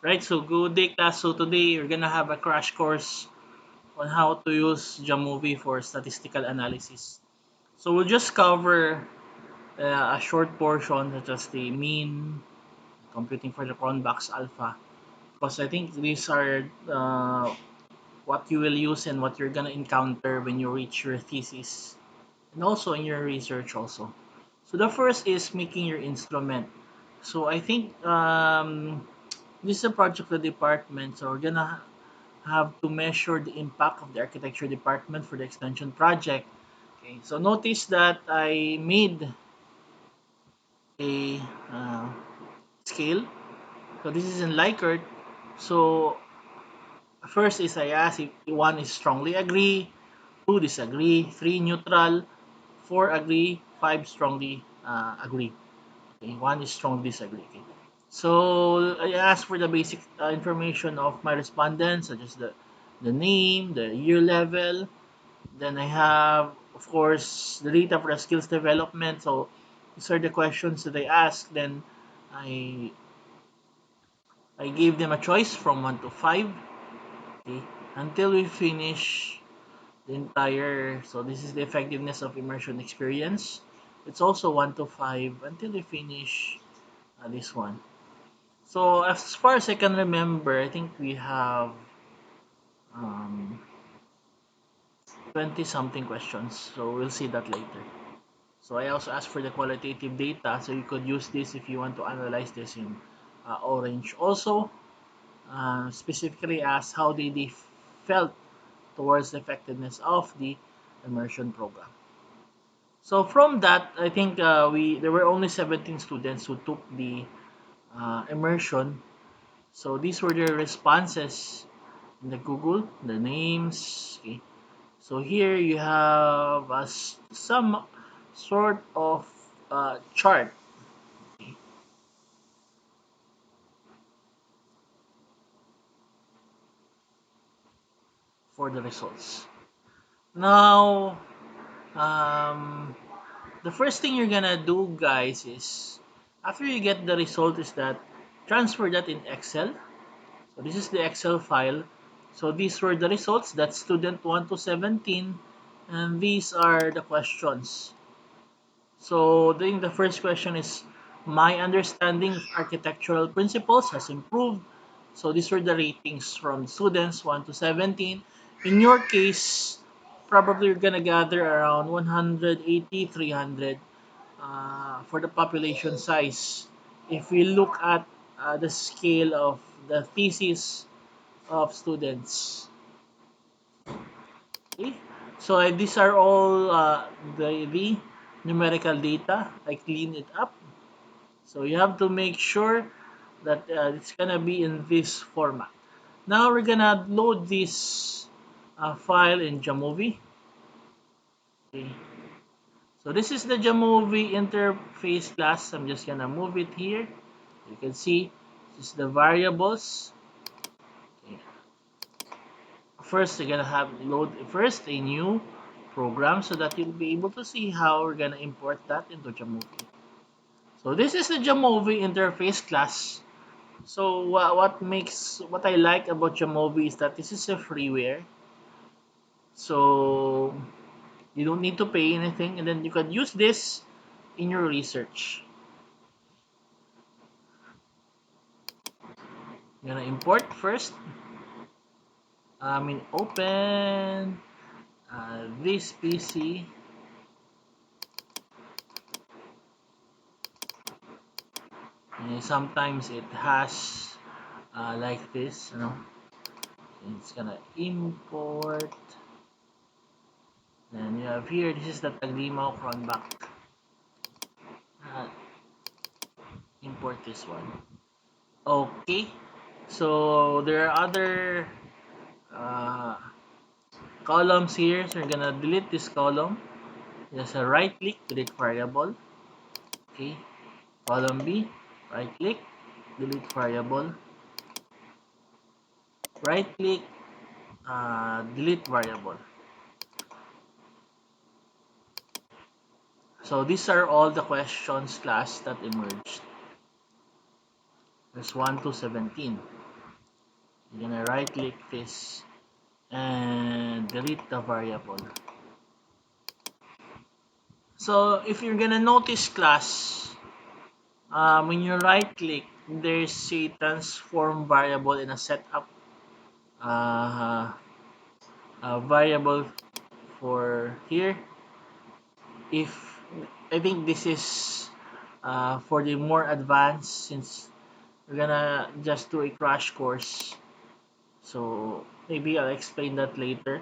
Right, so good day class. So today we're gonna have a crash course on how to use JAMOVI for statistical analysis. So we'll just cover a short portion such as the mean, computing for the Cronbach's alpha, because I think these are what you will use and what you're gonna encounter when you reach your thesis and also in your research also. So the first is making your instrument. So I think this is a project of the department, so we're gonna have to measure the impact of the architecture department for the extension project. Okay, so notice that I made a scale. So this is in Likert. So first is I ask if one is strongly agree, two disagree, three neutral, four agree, five strongly agree. Okay, one is strongly disagree. Okay. So I ask for the basic information of my respondents, such as the name, the year level. Then I have, of course, the data for the skills development. So these are the questions that I ask. Then I I gave them a choice from 1 to 5, okay, until we finish the entire. So this is the effectiveness of immersion experience. It's also 1 to 5 until we finish this one. So as far as I can remember, I think we have um, 20 something questions. So we'll see that later. So I also asked for the qualitative data, so you could use this if you want to analyze this in Orange. Also, specifically asked how they felt towards the effectiveness of the immersion program. So from that, I think we there were only 17 students who took the immersion. So these were their responses in the Google, the names. Okay. So here you have some sort of chart for the results. Now, um, the first thing you're gonna do, guys, is after you get the result, is that transfer that in Excel. So this is the Excel file. So these were the results. That's student 1 to 17, and these are the questions. So the first question is, my understanding of architectural principles has improved. So these were the ratings from students 1 to 17. In your case, probably you're gonna gather around 180, 300 for the population size. If we look at the scale of the thesis of students. Okay? So these are all the numerical data. I clean it up. So you have to make sure that it's gonna be in this format. Now we're gonna load this file in JAMOVI. Okay. So this is the JAMOVI interface class. I'm just gonna move it here. You can see this is the variables. Okay. First, you're gonna have load first a new program so that you'll be able to see how we're gonna import that into JAMOVI. So this is the JAMOVI interface class. So what I like about JAMOVI is that this is a freeware. So you don't need to pay anything, and then you can use this in your research. You're gonna import first. I mean open this PC. And sometimes it has like this, you know. It's gonna import. Then you have here. This is the Taglimaw cronback. Uh, import this one. Okay. So there are other uh, columns here. So we're gonna delete this column. Just a right click, delete variable. Okay. Column B, right click, delete variable. Right click, delete variable. So these are all the questions class that emerged. There's 1 to 17. You're gonna right click this and delete the variable. So if you're gonna notice class, when you right click, there's a transform variable in a setup uh, variable for here. If I think this is for the more advanced, since we're gonna just do a crash course, so maybe I'll explain that later.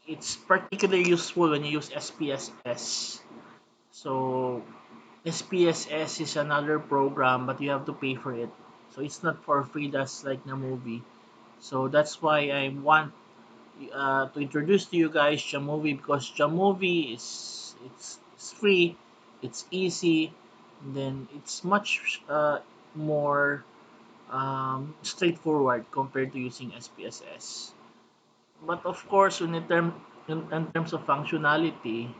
It's particularly useful when you use SPSS. So SPSS is another program, but you have to pay for it. So it's not for free, just like JAMOVI. So that's why I want to introduce to you guys JAMOVI, because JAMOVI is it's free, it's easy, and then it's much more straightforward compared to using SPSS. But of course, in terms of functionality,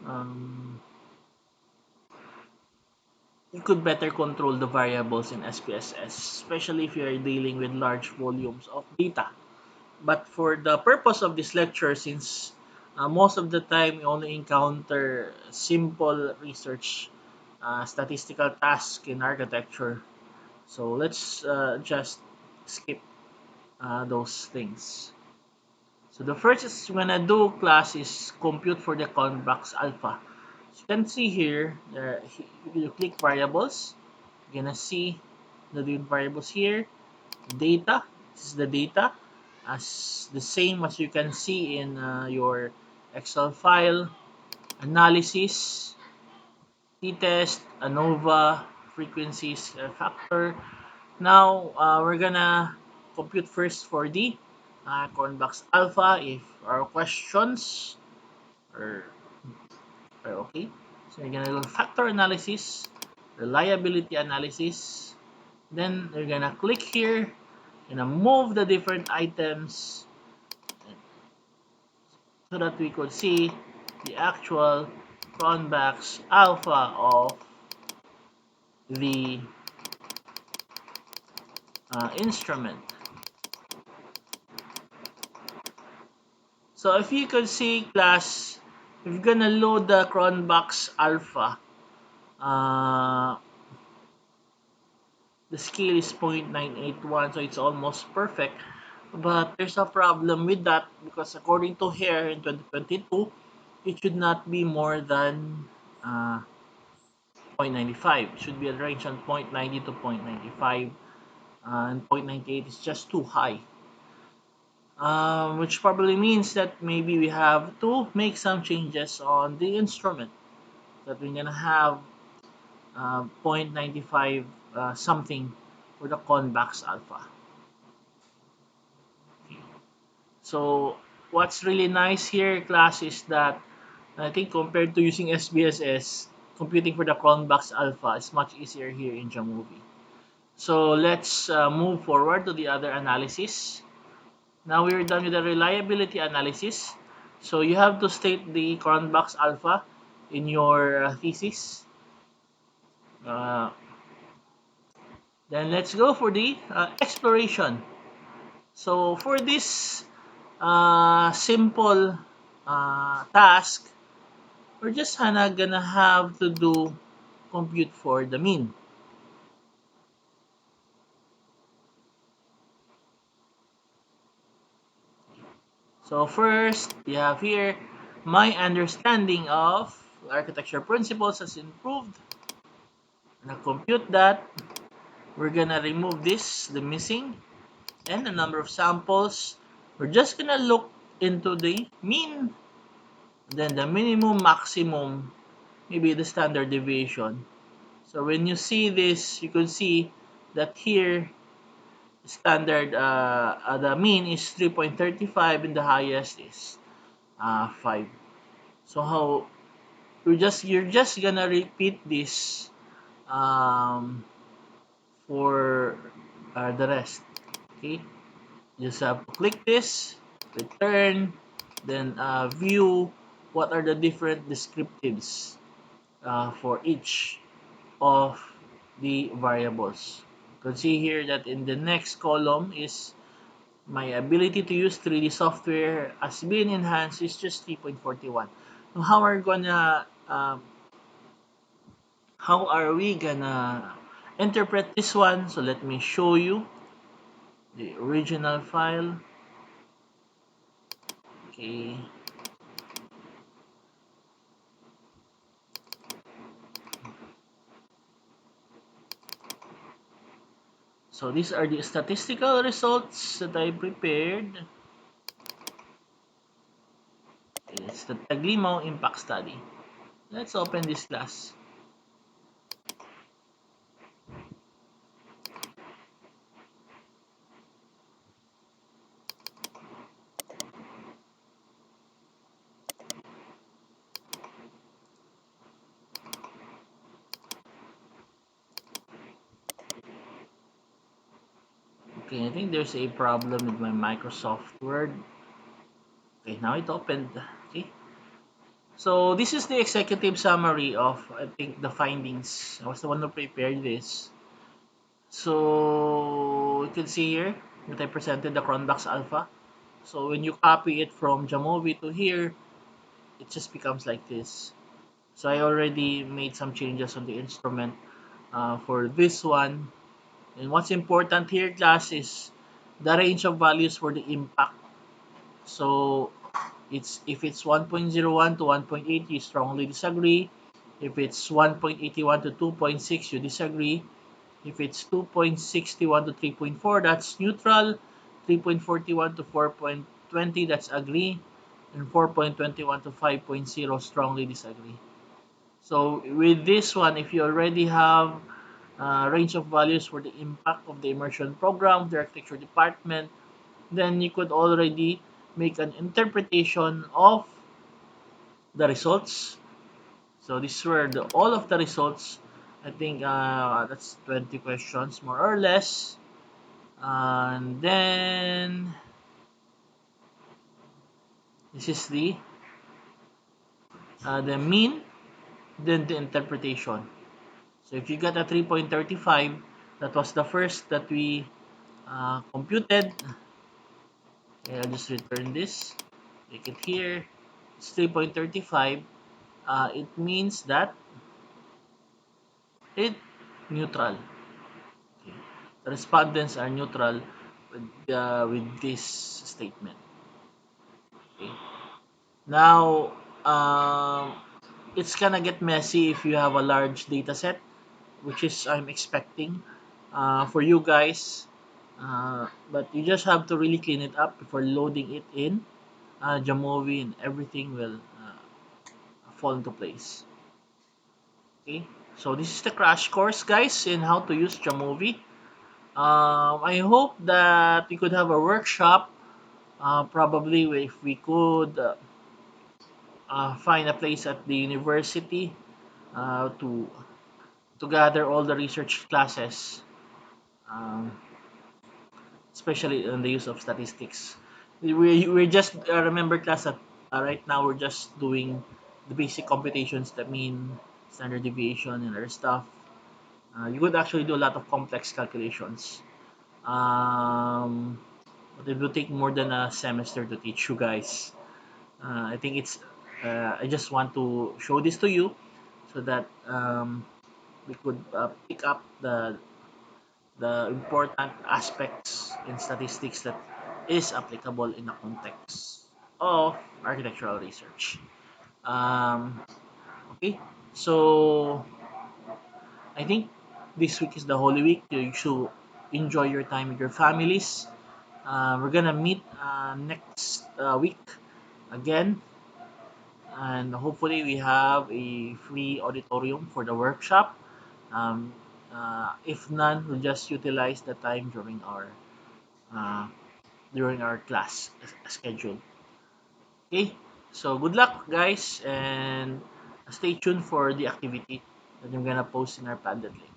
um, you could better control the variables in SPSS, especially if you are dealing with large volumes of data. But for the purpose of this lecture, since most of the time we only encounter simple research, statistical tasks in architecture, so let's just skip those things. So the first is when I do class is compute for the convex alpha. So you can see here, you click variables, you're gonna see the different variables here. Data, this is the data, as the same as you can see in your Excel file. Analysis, t-test, ANOVA, frequencies, factor. Now we're gonna compute first for the convex alpha if our questions are, okay. So you're gonna do factor analysis, reliability analysis. Then you're gonna click here, gonna move the different items so that we could see the actual convex alpha of the instrument. So if you could see class, if you're gonna load the Cronbox Alpha, uh, the scale is 0.981, so it's almost perfect. But there's a problem with that because according to here in 2022, it should not be more than 0.95. It should be a range on 0.90 to 0.95, and 0.98 is just too high. Which probably means that maybe we have to make some changes on the instrument, that we're gonna have 0.95 something for the convex alpha. So what's really nice here, class, is that I think compared to using SBSS, computing for the convex alpha is much easier here in JAMOVI. So let's move forward to the other analysis. Now we're done with the reliability analysis. So you have to state the convex alpha in your thesis. Uh, then let's go for the exploration. So for this simple task, we're just gonna have to do compute for the mean. So first, you have here, my understanding of architecture principles has improved. Gonna compute that. We're gonna remove this, the missing, and the number of samples. We're just gonna look into the mean, then the minimum, maximum, maybe the standard deviation. So when you see this, you can see that here standard the mean is 3.35 and the highest is 5. So how you're just gonna repeat this um, for the rest. Okay, just have to click this, return, then view what are the different descriptives for each of the variables. You can see here that in the next column is My ability to use 3D software has been enhanced is just 3.41. Now, how are we gonna interpret this one? So let me show you the original file. Okay. So these are the statistical results that I prepared. It's the Taglimo Impact Study. Let's open this class. Okay, I think there's a problem with my Microsoft Word. Okay, now it opened. Okay. So this is the executive summary of, I think, the findings. I was the one who prepared this. So you can see here that I presented the Cronbach's Alpha. So when you copy it from JAMOVI to here, it just becomes like this. So I already made some changes on the instrument for this one. And what's important here, class, is the range of values for the impact. So it's if it's 1.01 to 1.8, you strongly disagree. If it's 1.81 to 2.6, you disagree. If it's 2.61 to 3.4, that's neutral. 3.41 to 4.20, that's agree. And 4.21 to 5.0, strongly disagree. So with this one, if you already have range of values for the impact of the immersion program, the architecture department, then you could already make an interpretation of the results. So these were all of the results. I think that's 20 questions more or less. And then this is the mean, then the interpretation. So if you got a 3.35, that was the first that we computed. Okay, I'll just return this. Take it here. It's 3.35. It means that it neutral. Okay. The respondents are neutral with this statement. Okay. Now, it's gonna get messy if you have a large data set, which is I'm expecting for you guys. But you just have to really clean it up before loading it in Jamovi, and everything will fall into place. Okay, so this is the crash course, guys, in how to use Jamovi. I hope that we could have a workshop. Probably if we could find a place at the university to gather all the research classes, um, especially on the use of statistics. We're just remember class that right now we're just doing the basic computations, the mean, standard deviation, and other stuff. You could actually do a lot of complex calculations. Um, but it will take more than a semester to teach you guys. I think it's. I just want to show this to you so that we could pick up the important aspects in statistics that is applicable in the context of architectural research. Um, okay, so I think this week is the Holy Week. You should enjoy your time with your families. We're gonna meet next week again, and hopefully we have a free auditorium for the workshop. Um, if none, we'll just utilize the time uh, during our class schedule. Okay, so good luck, guys, and stay tuned for the activity that I'm gonna post in our Padlet link.